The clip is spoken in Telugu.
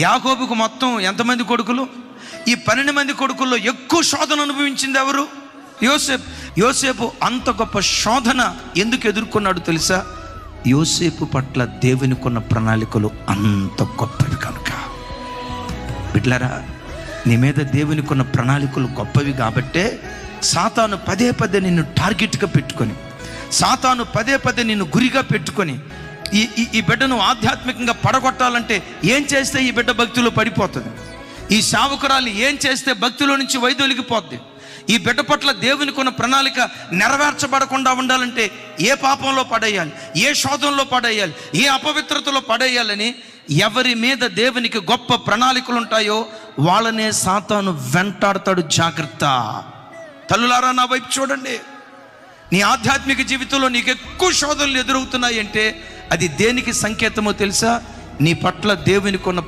యాకోబుకు మొత్తం ఎంతమంది కొడుకులు? ఈ 12 మంది కొడుకుల్లో ఎక్కువ శోధన అనుభవించింది ఎవరు? యోసేపు. యోసేపు అంత గొప్ప శోధన ఎందుకు ఎదుర్కొన్నాడు తెలుసా? యోసేపు పట్ల దేవునికి ఉన్న ప్రణాళికలు అంత గొప్పవి కనుక. బిడ్డలారా, నీ మీద దేవునికి ఉన్న ప్రణాళికలు గొప్పవి కాబట్టే సాతాను పదే పదే నిన్ను టార్గెట్గా పెట్టుకొని, సాతాను పదే పదే నిన్ను గురిగా పెట్టుకొని ఈ బిడ్డను ఆధ్యాత్మికంగా పడగొట్టాలంటే ఏం చేస్తే ఈ బిడ్డ భక్తిలో పడిపోతుంది, ఈ సేవకురాలు ఏం చేస్తే భక్తిలో నుంచి వైదొలిగిపోద్ది, ఈ బిడ్డ పట్ల దేవునికి ఉన్న ప్రణాళిక నెరవేర్చబడకుండా ఉండాలంటే ఏ పాపంలో పడేయాలి, ఏ శోధంలో పడేయాలి, ఏ అపవిత్రతలో పడేయాలని ఎవరి మీద దేవునికి గొప్ప ప్రణాళికలు ఉంటాయో వాళ్ళనే సాతాను వెంటాడతాడు. జాగ్రత్త. తల్లులారా, నా వైపు చూడండి. నీ ఆధ్యాత్మిక జీవితంలో నీకు ఎక్కువ శోధనలు ఎదురవుతున్నాయి అంటే అది దేనికి సంకేతమో తెలుసా? నీ పట్ల దేవునికి ఉన్న